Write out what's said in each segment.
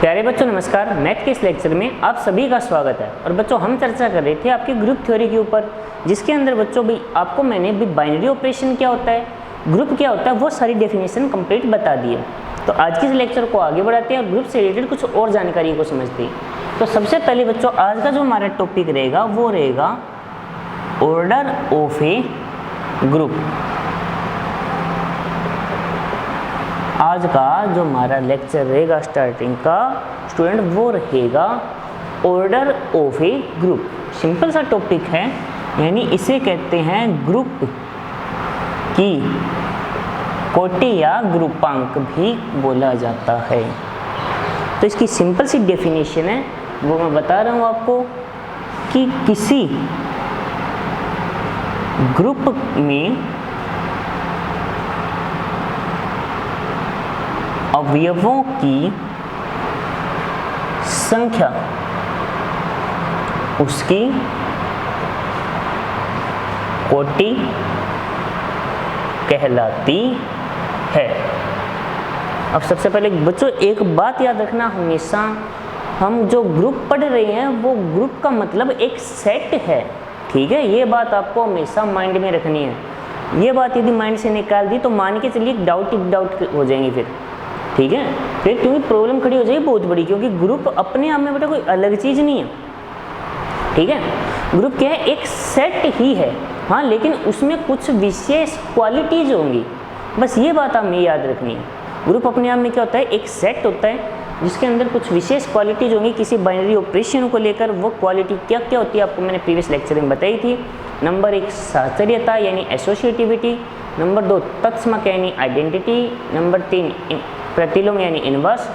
प्यारे बच्चों नमस्कार। मैथ के इस लेक्चर में आप सभी का स्वागत है। और बच्चों हम चर्चा कर रहे थे आपकी ग्रुप थ्योरी के ऊपर, जिसके अंदर बच्चों भी आपको मैंने भी बाइनरी ऑपरेशन क्या होता है, ग्रुप क्या होता है, वो सारी डेफिनेशन कंप्लीट बता दी है। तो आज के इस लेक्चर को आगे बढ़ाते हैं और ग्रुप से रिलेटेड कुछ और जानकारी को समझते हैं। तो सबसे पहले बच्चों आज का जो हमारा टॉपिक रहेगा वो रहेगा ऑर्डर ऑफ ए ग्रुप। आज का जो हमारा लेक्चर रहेगा स्टार्टिंग का स्टूडेंट वो रहेगा order of A group. Simple सा टॉपिक है, यानी इसे कहते हैं ग्रुप की कोटि या ग्रुपांक भी बोला जाता है। तो इसकी सिंपल सी डेफिनेशन है वो मैं बता रहा हूँ आपको कि किसी ग्रुप में अवयवों की संख्या उसकी कोटि कहलाती है। अब सबसे पहले बच्चों एक बात याद रखना, हमेशा हम जो ग्रुप पढ़ रहे हैं वो ग्रुप का मतलब एक सेट है, ठीक है। ये बात आपको हमेशा माइंड में रखनी है। ये बात यदि माइंड से निकाल दी तो मान के चलिए डाउट हो जाएंगे फिर, ठीक है। फिर क्योंकि प्रॉब्लम खड़ी हो जाएगी बहुत बड़ी, क्योंकि ग्रुप अपने आप में बेटा कोई अलग चीज नहीं है, ठीक है। ग्रुप क्या है, एक सेट ही है, हाँ, लेकिन उसमें कुछ विशेष क्वालिटीज होंगी, बस ये बात हमें याद रखनी है। ग्रुप अपने आप में क्या होता है, एक सेट होता है जिसके अंदर कुछ विशेष क्वालिटीज होंगी किसी बाइनरी ऑपरेशन को लेकर। वो क्वालिटी क्या क्या होती है आपको मैंने प्रीवियस लेक्चर में बताई थी। नंबर 1 साहचर्यता यानी एसोसिएटिविटी, नंबर 2 तत्समक यानी आइडेंटिटी, नंबर 3 प्रतिलोम यानी इनवर्स।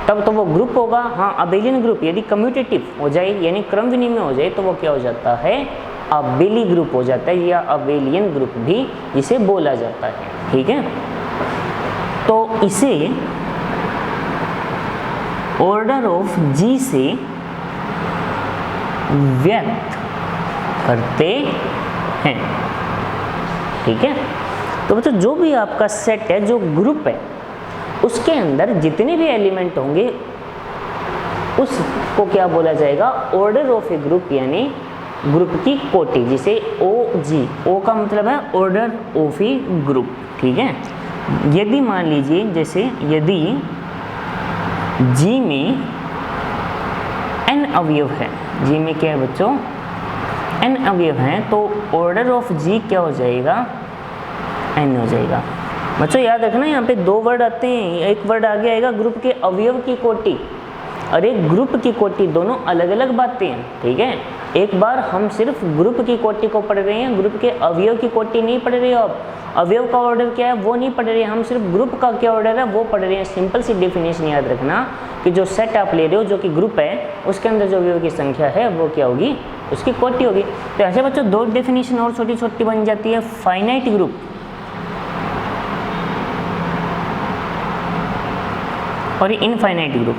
तब तो वो ग्रुप होगा। हाँ, अबेलियन ग्रुप यदि कम्यूटेटिव हो जाए यानी क्रम विनिमय हो जाए तो वो क्या हो जाता है, अबेली ग्रुप हो जाता है या अबेलियन ग्रुप भी इसे बोला जाता है, ठीक है। तो इसे ऑर्डर ऑफ जी से व्यक्त करते हैं, ठीक है। तो बच्चों जो भी आपका सेट है, जो ग्रुप है, उसके अंदर जितने भी एलिमेंट होंगे उसको क्या बोला जाएगा, ऑर्डर ऑफ ए ग्रुप, यानी ग्रुप की कोटि, जिसे ओ जी, ओ का मतलब है ऑर्डर ऑफ ए ग्रुप, ठीक है। यदि मान लीजिए जैसे यदि जी में n अवयव है, जी में क्या है बच्चों, n अवयव हैं, तो ऑर्डर ऑफ जी क्या हो जाएगा, n हो जाएगा। बच्चों याद रखना यहाँ पे दो वर्ड आते हैं, एक वर्ड आगे आएगा ग्रुप के अवयव की कोटि और एक ग्रुप की कोटि, दोनों अलग अलग बातें हैं, ठीक है। एक बार हम सिर्फ ग्रुप की कोटि को पढ़ रहे हैं, ग्रुप के अवयव की कोटि नहीं पढ़ रहे हो आप। अवयव का ऑर्डर क्या है वो नहीं पढ़ रहे हैं, हम सिर्फ ग्रुप का क्या ऑर्डर है वो पढ़ रहे हैं। सिंपल सी डेफिनेशन याद रखना कि जो सेट आप ले रहे हो जो कि ग्रुप है, उसके अंदर जो अवयव की संख्या है वो क्या होगी, उसकी कोटि होगी। तो ऐसे बच्चों दो डेफिनेशन और छोटी छोटी बन जाती है, फाइनाइट ग्रुप और इनफाइनाइट ग्रुप,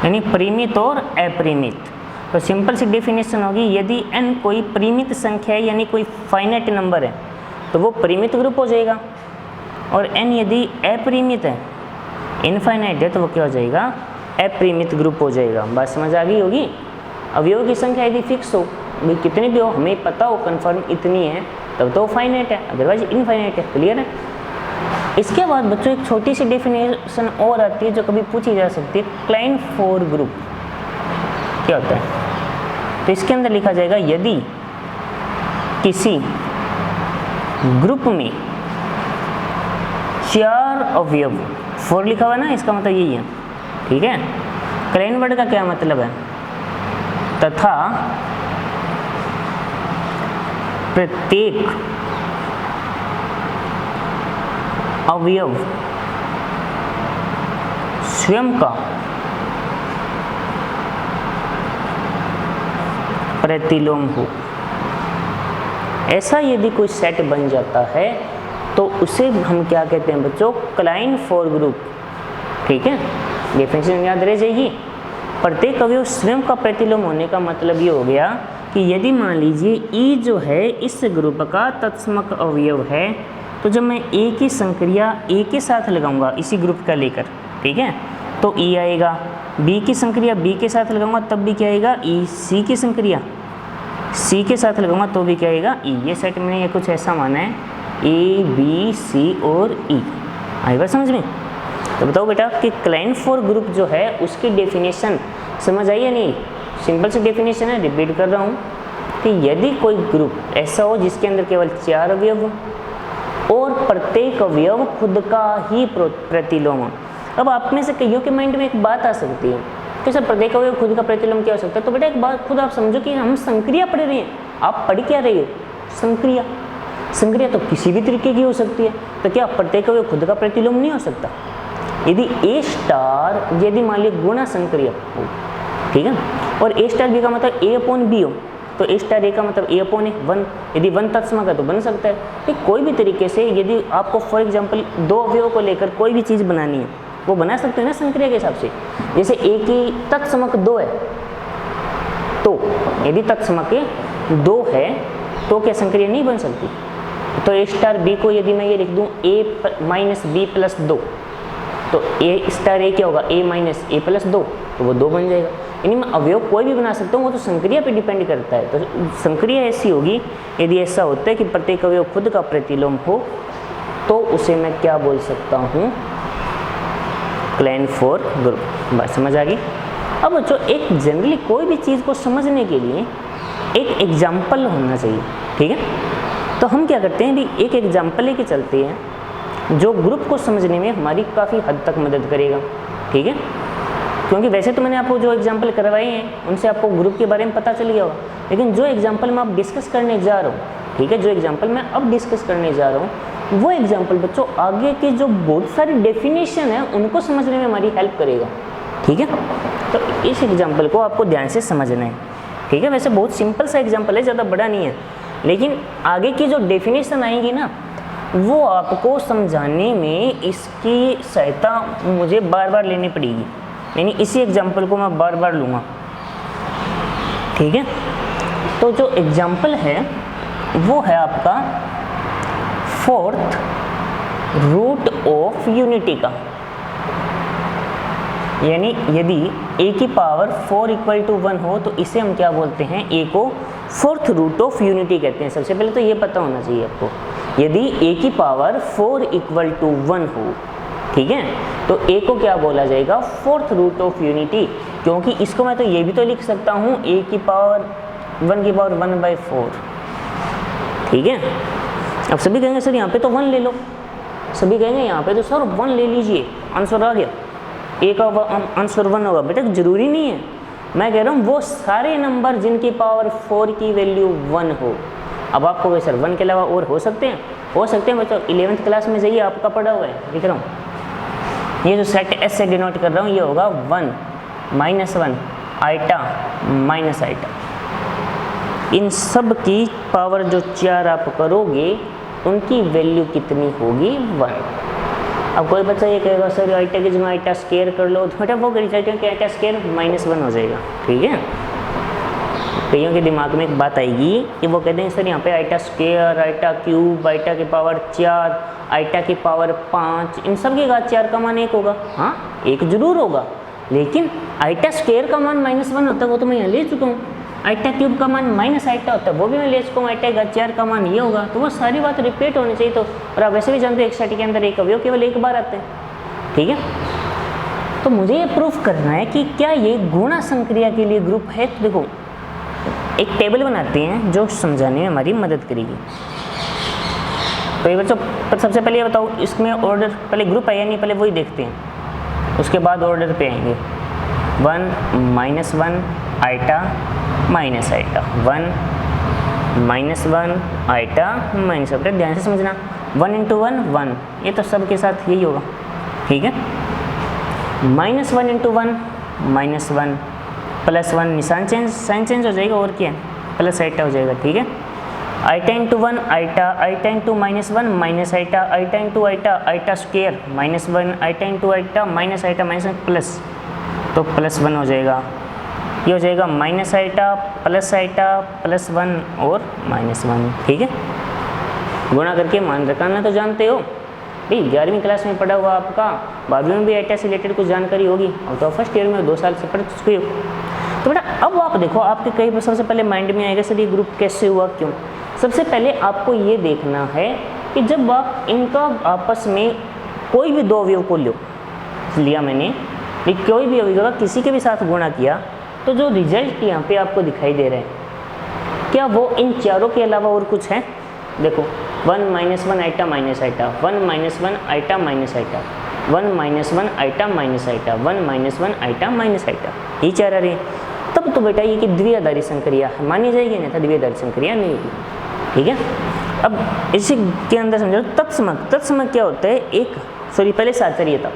यानी परिमित और अपरिमित। तो सिंपल सी डेफिनेशन होगी, यदि n कोई परिमित संख्या है यानी कोई फाइनाइट नंबर है तो वो परिमित ग्रुप हो जाएगा, और n यदि अपरिमित है, इनफाइनाइट है, तो वो क्या हो जाएगा, अपरिमित ग्रुप हो जाएगा। बात समझ आ गई होगी। अवयवों की संख्या यदि फिक्स हो, भाई कितनी भी हो, हमें पता हो कन्फर्म इतनी है, तब तो वो फाइनाइट है, अदरवाइज इनफाइनाइट है। क्लियर है। इसके बाद बच्चों एक छोटी सी डेफिनेशन और आती है जो कभी पूछी जा सकती है, क्लाइन फोर ग्रुप क्या होता है। तो इसके अंदर लिखा जाएगा यदि किसी ग्रुप में 4 अवयव, 4 लिखा हुआ है ना, इसका मतलब यही है, ठीक है। क्लाइन वर्ड का क्या मतलब है, तथा प्रत्येक अवयव स्वयं का प्रतिलोम हो, ऐसा यदि कोई सेट बन जाता है तो उसे हम क्या कहते हैं बच्चों, क्लाइन फोर ग्रुप, ठीक है। डेफिनेशन याद रह जाएगी। प्रत्येक अवयव स्वयं का प्रतिलोम होने का मतलब ये हो गया कि यदि मान लीजिए ई जो है इस ग्रुप का तत्समक अवयव है तो जब मैं ए की संक्रिया ए के साथ लगाऊंगा इसी ग्रुप का लेकर, ठीक है, तो ई आएगा। बी की संक्रिया बी के साथ लगाऊंगा तब भी क्या आएगा ई। सी की संक्रिया सी के साथ लगाऊंगा तो भी क्या आएगा ई। ये सेट मैंने ये कुछ ऐसा माना है, ए बी सी और ई। आई बात समझ में? तो बताओ बेटा कि क्लाइंट-4 ग्रुप जो है उसकी डेफिनेशन समझ आई या नहीं? सिंपल सी डेफिनेशन है, रिपीट कर रहा हूँ कि यदि कोई ग्रुप ऐसा हो जिसके अंदर केवल 4 अवयव हो और प्रत्येक अवयव खुद का ही प्रतिलोम हो। अब आप में से कईयों के माइंड में एक बात आ सकती है कि सर प्रत्येक अवयव खुद का प्रतिलोम क्या हो सकता है? तो बेटा एक बात खुद आप समझो कि हम संक्रिया पढ़ रहे हैं। आप पढ़ क्या रहे हो? संक्रिया। संक्रिया तो किसी भी तरीके की हो सकती है, तो क्या प्रत्येक अवयव खुद का प्रतिलोम नहीं हो सकता? यदि ए स्टार यदि मान लीजिए गुणा संक्रिया हो, ठीक है, और ए स्टार बी का मतलब ए अपॉन बी हो, तो ए स्टार ए का मतलब ए अपॉन ए 1। यदि 1 तत्सम का तो बन सकता है। तो कोई भी तरीके से यदि आपको फॉर एग्जांपल 2 अवयवों को लेकर कोई भी चीज़ बनानी है वो बना सकते हैं ना संक्रिया के हिसाब से। जैसे ए की तत्समक 2 है, तो यदि तत्समक 2 है तो क्या संक्रिया नहीं बन सकती? तो ए स्टार बी को यदि मैं ये लिख दूँ ए माइनस बी प्लस 2, तो ए स्टार ए क्या होगा? ए माइनस ए प्लस 2, तो वो 2 बन जाएगा। यानी मैं अवयव कोई भी बना सकता हूँ, वो तो संक्रिया पे डिपेंड करता है। तो संक्रिया ऐसी होगी यदि ऐसा होता है कि प्रत्येक अवयव खुद का प्रतिलोम हो, तो उसे मैं क्या बोल सकता हूँ? क्लाइंट-4 ग्रुप। बात समझ आ गई? अब जो एक जनरली कोई भी चीज़ को समझने के लिए एक एग्जाम्पल होना चाहिए, ठीक है। तो हम क्या करते हैं, भी एक एग्जाम्पल लेके चलते हैं जो ग्रुप को समझने में हमारी काफ़ी हद तक मदद करेगा, ठीक है। क्योंकि वैसे तो मैंने आपको जो एग्जाम्पल करवाए हैं उनसे आपको ग्रुप के बारे में पता चल गया होगा, लेकिन जो एग्जाम्पल मैं अब डिस्कस करने जा रहा हूँ, ठीक है, जो एग्जाम्पल मैं अब डिस्कस करने जा रहा हूँ वो एग्जाम्पल बच्चों आगे की जो बहुत सारी डेफिनेशन है उनको समझने में हमारी हेल्प करेगा, ठीक है। तो इस एग्जाम्पल को आपको ध्यान से समझना है, ठीक है। वैसे बहुत सिंपल सा एग्जाम्पल है, ज़्यादा बड़ा नहीं है, लेकिन आगे की जो डेफिनेशन आएंगी ना वो आपको समझाने में इसकी सहायता मुझे बार बार लेनी पड़ेगी, यानी इसी एग्जाम्पल को मैं बार बार लूँगा, ठीक है। तो जो एग्जाम्पल है वो है आपका 4th रूट ऑफ यूनिटी का, यानी यदि a की पावर 4 इक्वल टू 1 हो तो इसे हम क्या बोलते हैं? a को 4th रूट ऑफ यूनिटी कहते हैं। सबसे पहले तो ये पता होना चाहिए आपको, यदि a की पावर 4 इक्वल टू 1 हो, ठीक है, तो a को क्या बोला जाएगा? 4th root of unity. क्योंकि इसको मैं तो ये भी तो लिख सकता हूँ a की पावर 1 की पावर 1/4, ठीक है। अब सभी कहेंगे सर यहाँ पे तो 1 ले लो, सभी कहेंगे यहाँ पे तो सर 1 ले लीजिए, आंसर आ गया, a का आंसर 1 होगा। बेटा जरूरी नहीं है, मैं कह रहा हूँ वो सारे नंबर जिनकी पावर 4 की वैल्यू 1 हो। अब आपको वैसे 1 के अलावा और हो सकते हैं बच्चों। 11th क्लास में जाइए, आपका पढ़ा हुआ है, लिख रहा हूँ, ये जो सेट एस से डिनोट कर रहा हूँ ये होगा 1 -1 आइटा माइनस आइटा। इन सब की पावर जो 4 आप करोगे उनकी वैल्यू कितनी होगी? 1। अब कोई बच्चा ये कहेगा सर आइटा की जगह आइटा स्क्वायर कर लो, तो बेटा वो कर चाहते हैं कि आइटा स्क्वायर -1 हो जाएगा, ठीक है। कईयों के दिमाग में एक बात आएगी कि वो कहते हैं सर यहाँ पे eta square, eta cube, eta की पावर 4, आइटा की पावर 5, इन सब के का 4 का मान 1 होगा। हाँ 1 जरूर होगा, लेकिन आइटा स्क्वायर का मान -1 होता है वो तो मैं यहाँ ले चुका हूँ। आइटा क्यूब का मान माइनस आइटा होता है वो भी मैं ले चुका हूँ। आइटा का 4 का मान ये होगा, तो वो सारी बात रिपीट होनी चाहिए। तो और आप वैसे भी जानते हो एक सेट के अंदर एक अवयव केवल एक बार आते हैं, ठीक है। तो मुझे ये प्रूफ करना है कि क्या ये गुणा संक्रिया के लिए ग्रुप है। तो देखो एक टेबल बनाते हैं जो समझाने में हमारी मदद करेगी। तो ये बच्चों सबसे पहले ये बताओ इसमें ऑर्डर पहले ग्रुप है या नहीं, पहले वही देखते हैं, उसके बाद ऑर्डर पे आएंगे। 1 -1 eta minus eta, 1 -1 eta minus eta. ध्यान से समझना, 1 × 1 1, ये तो सबके साथ यही होगा, ठीक है। -1 × 1 -1 +1 निशान चेंज, साइन चेंज हो जाएगा और क्या है, प्लस आइटा हो जाएगा, ठीक है। Eta × 1 eta, eta × -1 minus eta, eta × eta eta square -1, eta × eta minus eta minus plus, तो +1 हो जाएगा। ये हो जाएगा -आइटा +1 और -1, ठीक है। गुणा करके मान रखना तो जानते हो भाई, 11वीं क्लास में पढ़ा हुआ आपका, 12वीं में भी एटा से रिलेटेड कुछ जानकारी होगी, और तो फर्स्ट ईयर में 2 साल से पढ़ चुके हो। तो बेटा अब आप देखो, आपके कई सबसे पहले माइंड में आएगा सर ये ग्रुप कैसे हुआ, क्यों। सबसे पहले आपको ये देखना है कि जब आप इनका आपस में कोई भी 2 अवयव को लिया मैंने, कोई भी अवयव का किसी के भी साथ गुणा किया, तो जो रिजल्ट यहाँ पे आपको दिखाई दे रहे हैं, क्या वो इन चारों के अलावा और कुछ है। देखो 1 - 1 eta minus eta, 1 - 1 eta minus eta, 1 - 1 eta minus eta, 1 - 1 eta minus eta, ये चार आ रही है। तब तो बेटा ये कि द्विआधारी संक्रिया मानी जाएगी, नहीं था द्विआधारी संक्रिया नहीं होगी। ठीक है, अब इसी के अंदर समझो तत्समक। तत्समक क्या होता है, एक पहले साचर्यता।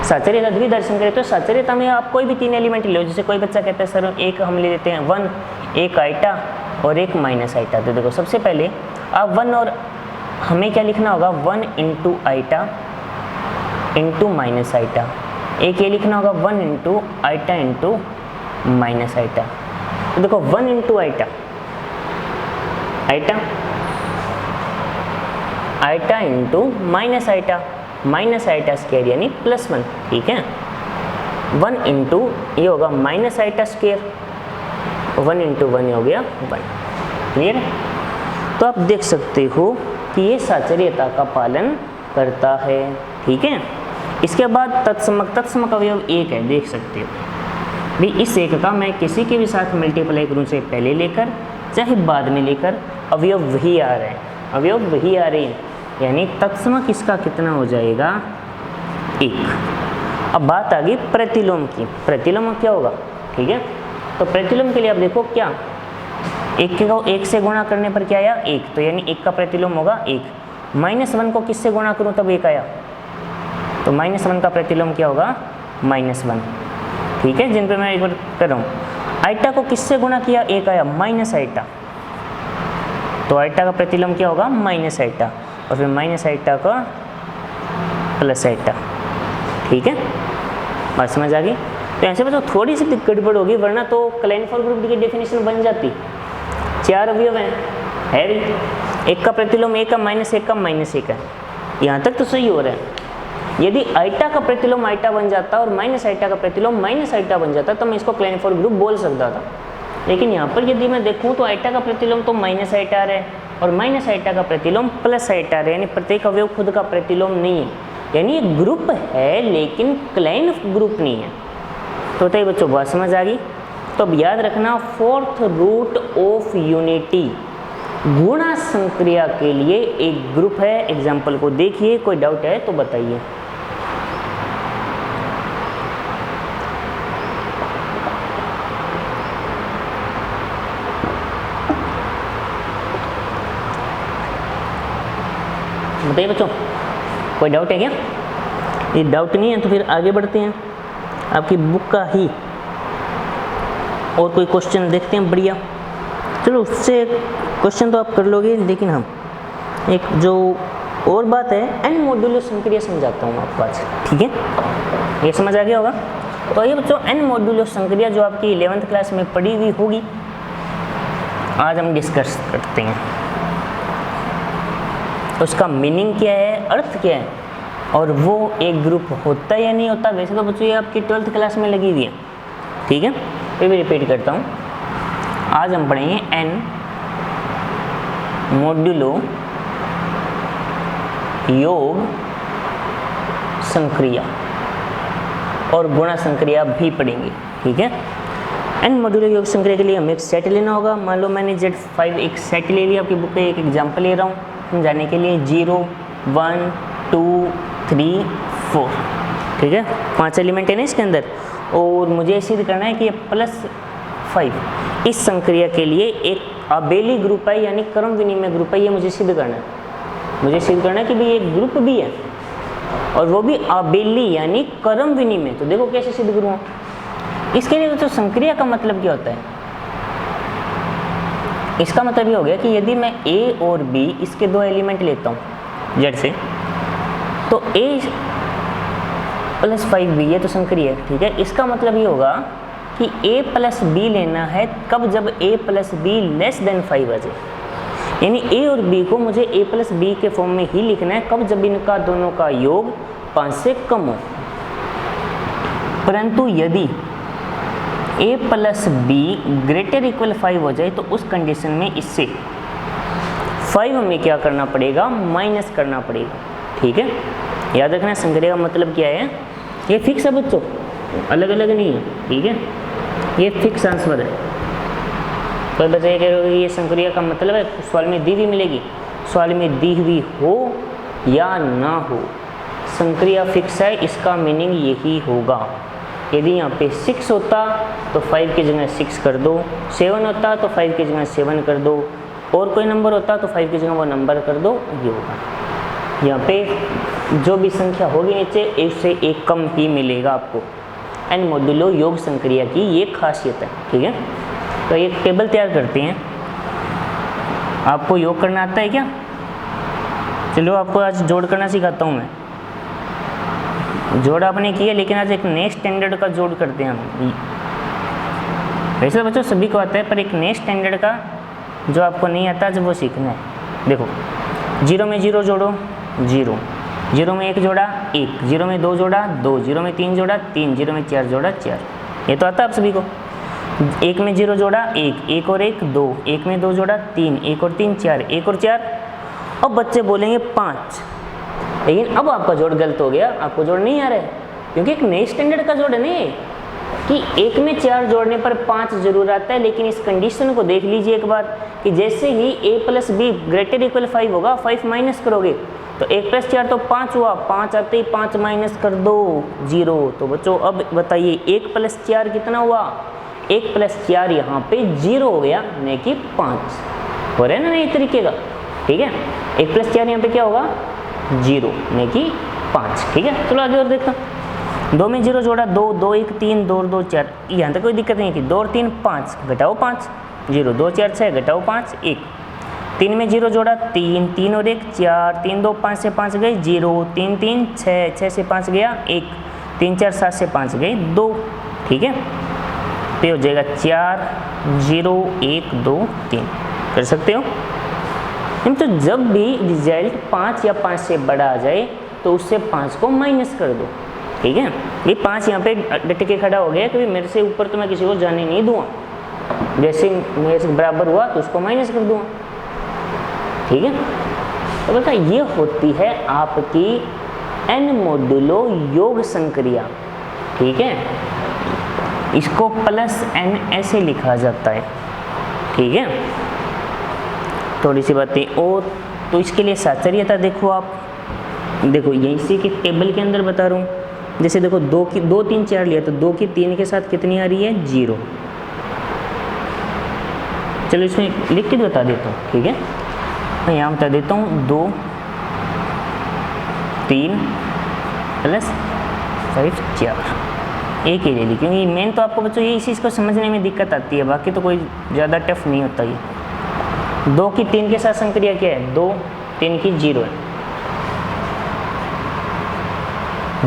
साचर्यता द्विआधारी संक्रिया, तो साचर्यता में आप कोई भी 3 एलिमेंट ले लो। जैसे कोई बच्चा कहता है सर एक हम ले लेते हैं 1, एक आइटा और एक माइनस आइटा। तो देखो सबसे पहले आप 1 और हमें क्या लिखना होगा, 1 × आइटा × माइनस आइटा। एक ये लिखना होगा 1 × आइटा × माइनस आइटा। तो देखो 1 × eta, eta eta × minus eta, minus eta square यानी +1। ठीक है, 1 × ये होगा माइनस आइटा स्क्वायर, 1 × 1 हो गया 1। क्लियर है। तो आप देख सकते हो कि ये साचर्यता का पालन करता है। ठीक है, इसके बाद तत्समक। तत्समक अवयव 1 है, देख सकते हो भी इस 1 का मैं किसी के भी साथ मल्टीप्लाई करूँ, चाहे पहले लेकर चाहे बाद में लेकर, अवयव वही आ रहे हैं, अवयव वही आ रहे हैं, यानी तत्समक इसका कितना हो जाएगा, 1। अब बात आ गई प्रतिलोम की। प्रतिलोम क्या होगा, ठीक है। तो प्रतिलोम के लिए आप देखो क्या, 1 को 1 से गुणा करने पर क्या आया, 1, तो यानी 1 का प्रतिलोम होगा 1। -1 को किससे गुणा करूं तब 1 आया, तो -1 का प्रतिलोम क्या होगा, -1। ठीक है, जिन पे मैं एक बार कर रहा हूँ। आइटा को किससे गुणा किया, 1 आया, माइनस आइटा, तो आइटा का प्रतिलोम क्या होगा, माइनस आइटा, और फिर माइनस आइटा का प्लस आइटा। ठीक है, बात समझ आ गई। तो ऐसे में तो थोड़ी सी गड़बड़ होगी, वरना तो क्लैनफोर ग्रुप की डेफिनेशन बन जाती। 4 अवयव हैं, है भी, 1 का प्रतिलोम 1 का, -1 का, -1 है, यहाँ तक तो सही हो रहा है। यदि आइटा का प्रतिलोम आइटा बन जाता और माइनस आइटा का प्रतिलोम माइनस आइटा बन जाता तो मैं इसको क्लैनफोर ग्रुप बोल सकता था। लेकिन यहाँ पर यदि मैं देखूँ तो आइटा का प्रतिलोम तो माइनस आइटा आ रहा है और माइनस आइटा का प्रतिलोम प्लस आइटा आ रहा है, यानी प्रत्येक अवयव खुद का प्रतिलोम नहीं है, यानी ये ग्रुप है लेकिन क्लैन ग्रुप नहीं है। तो बताइए बच्चों, बात समझ आ गई। तो अब याद रखना, 4th रूट ऑफ यूनिटी गुणा संक्रिया के लिए एक ग्रुप है। एग्जाम्पल को देखिए, कोई डाउट है तो बताइए। बताइए बच्चों, कोई डाउट है क्या? ये डाउट नहीं है तो फिर आगे बढ़ते हैं, आपकी बुक का ही और कोई क्वेश्चन देखते हैं। बढ़िया, चलो उससे क्वेश्चन तो आप कर लोगे, लेकिन हम एक जो और बात है, n मॉड्यूलो संक्रिया समझाता हूँ आपको आज। ठीक है, ये समझ आ गया होगा। तो ये बच्चों, n मॉड्यूलो संक्रिया जो आपकी 11th क्लास में पढ़ी हुई होगी, आज हम डिस्कस करते हैं। उसका मीनिंग क्या है, अर्थ क्या है, और वो एक ग्रुप होता है या नहीं होता। वैसे तो बच्चों ये आपकी 12th क्लास में लगी हुई है। ठीक है, फिर भी रिपीट करता हूँ। आज हम पढ़ेंगे n मॉड्यूलो योग संक्रिया और गुणा संक्रिया भी पढ़ेंगे। ठीक है, n मॉड्यूलो योग संक्रिया के लिए हमें एक सेट लेना होगा। मान लो मैंने Z5 एक सेट ले लिया, आपकी बुक पे एक एग्जाम्पल ले रहा हूँ समझाने के लिए। 0 1 2 3 4, ठीक है, 5 एलिमेंट है ना इसके अंदर, और मुझे सिद्ध करना है कि ये +5 इस संक्रिया के लिए एक आबेली ग्रुप है, यानी क्रम विनिमय ग्रुप है। ये मुझे सिद्ध करना है, मुझे सिद्ध करना है कि भाई एक ग्रुप भी है और वो भी आबेली यानी क्रम विनिमय। तो देखो कैसे सिद्ध करूँ इसके लिए। तो संक्रिया का मतलब क्या होता है, इसका मतलब ये हो गया कि यदि मैं A और B इसके 2 एलिमेंट लेता हूँ Z से, तो A + 5B ये तो संक्रिया है। ठीक है, इसका मतलब ये होगा कि A + B लेना है कब, जब A + B <5 आ जाए। यानी ए और बी को मुझे ए प्लस बी के फॉर्म में ही लिखना है, कब? जब इनका दोनों का योग 5 से कम हो। परंतु यदि ए प्लस बी ग्रेटर इक्वल 5 हो जाए तो उस कंडीशन में इससे 5 हमें क्या करना पड़ेगा? माइनस करना पड़ेगा। ठीक है, याद रखना संक्रिया का मतलब क्या है, ये फिक्स है बच्चों, अलग अलग नहीं है। ठीक है, ये फिक्स आंसर है। तो बच्चे कह रहे हो ये संक्रिया का मतलब है, सवाल में दी हुई मिलेगी, सवाल में दी हुई हो या ना हो, संक्रिया फिक्स है, इसका मीनिंग यही होगा। यदि यहाँ पे 6 होता तो 5 की जगह 6 कर दो, 7 होता तो 5 की जगह 7 कर दो, और कोई नंबर होता तो 5 की जगह वो नंबर कर दो, ये होगा। यहाँ पे जो भी संख्या होगी नीचे उससे एक कम ही मिलेगा आपको। एन मोडुलो योग संक्रिया की ये खासियत है। ठीक है, तो एक टेबल तैयार करते हैं। आपको योग करना आता है क्या? चलो आपको आज जोड़ करना सिखाता हूँ मैं। जोड़ आपने किया, लेकिन आज एक नए स्टैंडर्ड का जोड़ करते हैं हम। वैसे बच्चों सभी को आता है, पर एक नए स्टैंडर्ड का जो आपको नहीं आता जब वो सीखना है। देखो, 0 में 0 जोड़ो 0, 0 में 1 जोड़ा 1, 0 में 2 जोड़ा 2, 0 में 3 जोड़ा 3, 0 में 4 जोड़ा 4। ये तो आता है आप सभी को। 1 में 0 जोड़ा 1, 1 और 1 2, 1 में 2 जोड़ा 3, 1 और 3 4, 1 और 4। अब बच्चे बोलेंगे 5, लेकिन अब आपका जोड़ गलत हो गया, आपको जोड़ नहीं आ रहा है, क्योंकि एक नए स्टैंडर्ड का जोड़ नहीं है कि 1 में 4 जोड़ने पर 5 जरूर आता है। लेकिन इस कंडीशन को देख लीजिए एक बार कि जैसे ही a plus be greater equal 5 होगा, 5 माइनस करोगे तो 1 प्लस 4 तो 5 हुआ, 5 आते ही 5 माइनस कर दो 0। तो बच्चों अब बताइए 1 प्लस 4 कितना हुआ? 1 प्लस 4 यहाँ पे 0 हो गया, नहीं कि 5 हो रहा है ना नए तरीके का। ठीक है, 1 प्लस 4 यहाँ पे क्या होगा? 0, नहीं कि 5। ठीक है, चलो आगे और देखता। 2 में 0 जोड़ा 2, 2 1 3, 2 2 4, यहाँ तक कोई दिक्कत नहीं थी। 2 और 3 5, घटाओ 5, 0 2 4 6, घटाओ 5 1। 3 में 0 जोड़ा 3, 3 और 1 4, 3 2 5 से 5 गए 0, 3 3 6, 6 से 5 गया 1, 3 4 7 से 5 गए 2। ठीक है, तो हो जाएगा 4 0 1 2 3। कर सकते हो। तो जब भी रिजल्ट 5 या 5 से बड़ा आ जाए तो उससे 5 को माइनस कर दो। ठीक है, भाई 5 यहाँ पे डट के खड़ा हो गया, क्योंकि मेरे से ऊपर तो मैं किसी को जाने नहीं दूंगा, जैसे मेरे से बराबर हुआ तो उसको माइनस कर दूंगा। ठीक है, तो बता ये होती है आपकी एन मोडुलो योग संक्रिया। ठीक है, इसको प्लस एन ऐसे लिखा जाता है। ठीक है, थोड़ी सी बातें और, तो इसके लिए साचर्यता देखो आप, देखो ये इसी के टेबल के अंदर बता रहा हूँ। जैसे देखो 2 की 2 3 4 लिया तो 2 की 3 के साथ कितनी आ रही है? 0। चलो इसमें लिख के बता देता हूँ। ठीक है, मैं यहाँ बता देता हूँ 2 3 प्लस 5 4, एक ही ले ली, क्योंकि मेन तो आपको बच्चों ये इसी को समझने में दिक्कत आती है, बाकी तो कोई ज़्यादा टफ नहीं होता। ये 2 की 3 के साथ संक्रिया क्या है? 2 3 की 0 है।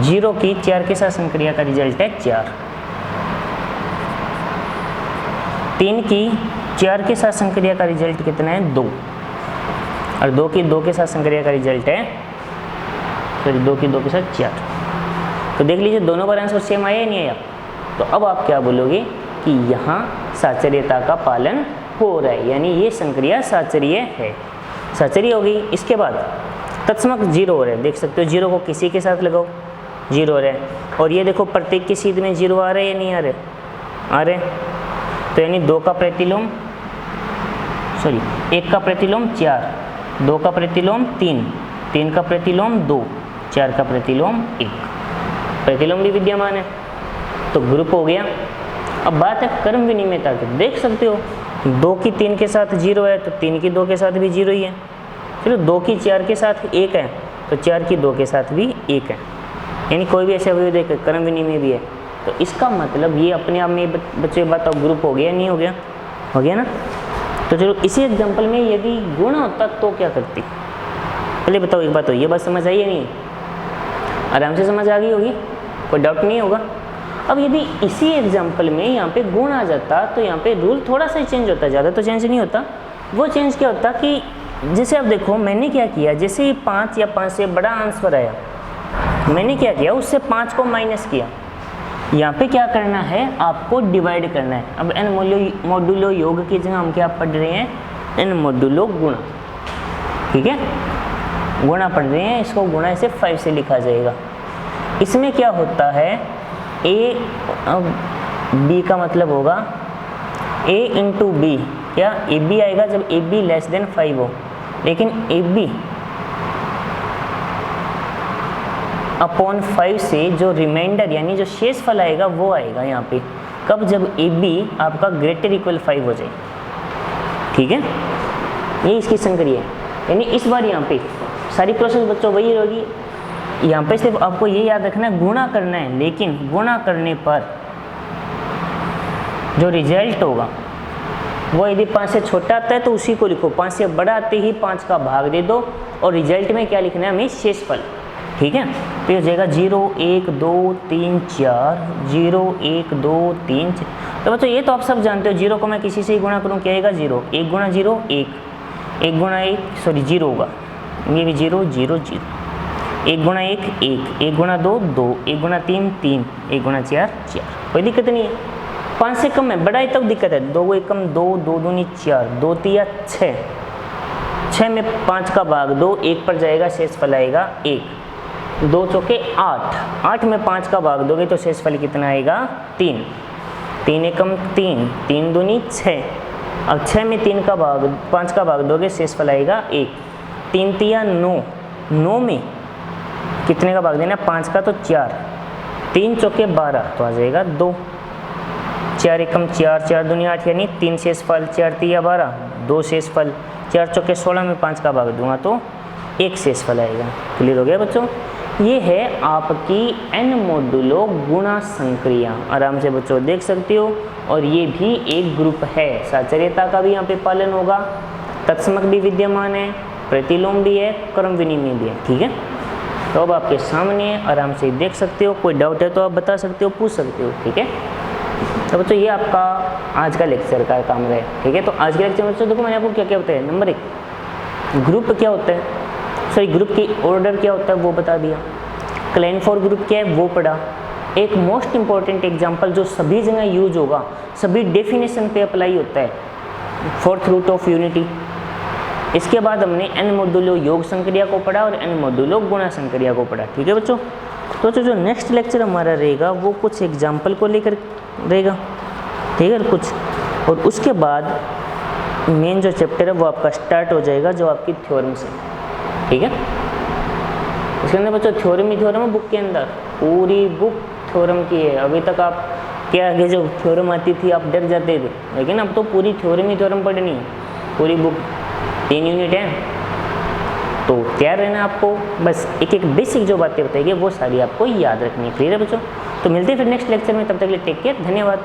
0 की 4 के साथ संक्रिया का रिजल्ट है 4। 3 की 4 के साथ संक्रिया का रिजल्ट कितना है? 2। और 2 की 2 के साथ संक्रिया का रिजल्ट है, सॉरी 2 की 2 के साथ 4। तो देख लीजिए दोनों बार आंसर सेम आया या नहीं आया। तो अब आप क्या बोलोगे कि यहाँ साचर्यता का पालन हो रहा है, यानी ये संक्रिया साचर्य है, साचर्य हो गई। इसके बाद तत्समक 0 हो रहा है, देख सकते हो 0 को किसी के साथ लगाओ 0 हो रहा है। और ये देखो प्रत्येक की सीध में 0 आ रहा है या नहीं आ रहा है? आ रहे हैं। तो यानी 2 का प्रतिलोम, सॉरी 1 का प्रतिलोम 4, 2 का प्रतिलोम 3, 3 का प्रतिलोम 2, 4 का प्रतिलोम 1, प्रतिलोम भी विद्यमान है, तो ग्रुप हो गया। अब बात है कर्म विनिमयता की, देख सकते हो 2 की 3 के साथ 0 है तो 3 की 2 के साथ भी 0 ही है। चलो 2 की 4 के साथ 1 है तो 4 की 2 के साथ भी 1 है, यानी कोई भी ऐसे अवयव देख कर्म विनिमय भी है। तो इसका मतलब ये अपने आप में बच्चे बताओ ग्रुप हो गया नहीं हो गया? हो गया ना। तो चलो इसी एग्जाम्पल में यदि गुण होता तो क्या करती? पहले बताओ एक बात हो, ये बात समझ आई है नहीं? आराम से समझ आ गई होगी, कोई डाउट नहीं होगा। अब यदि इसी एग्जाम्पल में यहाँ पे गुण आ जाता तो यहाँ पे रूल थोड़ा सा चेंज होता, ज़्यादा तो चेंज नहीं होता। वो चेंज क्या होता कि जैसे अब देखो मैंने क्या किया, जैसे ही 5 या 5 से बड़ा आंसर आया, मैंने क्या किया, उससे 5 को माइनस किया। यहाँ पे क्या करना है, आपको डिवाइड करना है। अब n मोडुलो योग की जगह हम क्या पढ़ रहे हैं, n मोडुलो गुणा, ठीक है, गुणा पढ़ रहे हैं, इसको गुणा ऐसे 5 से लिखा जाएगा। इसमें क्या होता है, a b का मतलब होगा a इंटू बी, क्या ए बी आएगा जब ए बी लेस देन 5 हो, लेकिन ए बी अपॉन 5 से जो रिमाइंडर यानी जो शेष फल आएगा वो आएगा यहाँ पे, कब, जब ए बी आपका ग्रेटर इक्वल 5 हो जाए, ठीक है। ये इसकी संक्रिया है, यानी इस बार यहाँ पे सारी प्रोसेस बच्चों वही होगी। यहाँ पे सिर्फ आपको ये याद रखना है गुणा करना है, लेकिन गुणा करने पर जो रिजल्ट होगा वो यदि 5 से छोटा आता है तो उसी को लिखो, 5 से बड़ा आते ही 5 का भाग दे दो, और रिजल्ट में क्या लिखना है हमें, शेषफल, ठीक है। तो ये हो जाएगा 0 1 2 3 4, 0 1 2 3 4। तो बच्चों ये तो आप सब जानते हो, 0 को मैं किसी से ही गुणा करूँ क्या आएगा, 0, 1 गुणा 0 1, 1 गुणा 1 सॉरी 0 होगा, ये भी 0 0 0, 1 गुणा 1 1, 1 गुणा 2 2, 1 गुणा 3 3, 1 गुणा 4 4, कोई दिक्कत नहीं है। 5 से कम है, बड़ा है तब दिक्कत है, 2 1 कम 2, 2 दूनी 4, 2 3 6, 6 में 5 का भाग 2, 1 पर जाएगा, शेषफल आएगा 1, 2 चौके 8, 8 में 5 का भाग दोगे तो शेषफल कितना आएगा, 3, 3 एकम 3, 3 दूनी 6, अब 6 में 3 का भाग 5 का भाग दोगे शेषफल आएगा 1, 3 तिया 9, 9 में कितने का भाग देना, 5 का तो 4, 3 चौके 12 तो आ जाएगा 2, 4 एकम 4, 4 दूनी 8 यानी 3 शेषफल, 4 तिया 12, 2 शेषफल, 4 चौके 16 में 5 का भाग दूंगा तो 1 शेषफल आएगा। क्लियर हो गया बच्चों। ये है आपकी n मोडुलो गुणा संक्रिया, आराम से बच्चों देख सकते हो, और ये भी एक ग्रुप है, साचर्यता का भी यहाँ पे पालन होगा, तत्समक भी विद्यमान है, प्रतिलोम भी है, क्रम विनिमय भी है, ठीक है। तो अब आपके सामने आराम से देख सकते हो, कोई डाउट है तो आप बता सकते हो, पूछ सकते हो, ठीक है। तो बच्चों ये आपका आज का लेक्चर का काम रहे, ठीक है। तो आज के लेक्चर में बच्चों देखो मैंने आपको क्या क्या बताया, नंबर 1 ग्रुप क्या होता है, सॉरी ग्रुप की ऑर्डर क्या होता है वो बता दिया, क्लेन फॉर ग्रुप क्या है वो पढ़ा, एक मोस्ट इंपॉर्टेंट एग्जांपल जो सभी जगह यूज होगा, सभी डेफिनेशन पे अप्लाई होता है, फोर्थ रूट ऑफ यूनिटी। इसके बाद हमने n मोडुलो योग संक्रिया को पढ़ा और n मोडुलो गुणा संक्रिया को पढ़ा, ठीक है बच्चों। तो जो नेक्स्ट लेक्चर हमारा रहेगा वो कुछ एग्जाम्पल को लेकर रहेगा, ठीक है कुछ, और उसके बाद मेन जो चैप्टर है वो आपका स्टार्ट हो जाएगा जो आपकी थ्योरम से, ठीक है। इसके अंदर बच्चों थ्योरम ही थ्योरम है, बुक के अंदर पूरी बुक थ्योरम की है। अभी तक आप क्या आगे जो थ्योरम आती थी आप डर जाते थे, लेकिन अब तो पूरी थ्योरम ही थ्योरम पढ़नी है, पूरी बुक 3 यूनिट है, तो तैयार रहना आपको, बस एक एक बेसिक जो बातें बताएगी वो सारी आपको याद रखनी है। क्लियर है बच्चों। तो मिलते हैं फिर नेक्स्ट लेक्चर में, तब तक के लिए टेक केयर, धन्यवाद।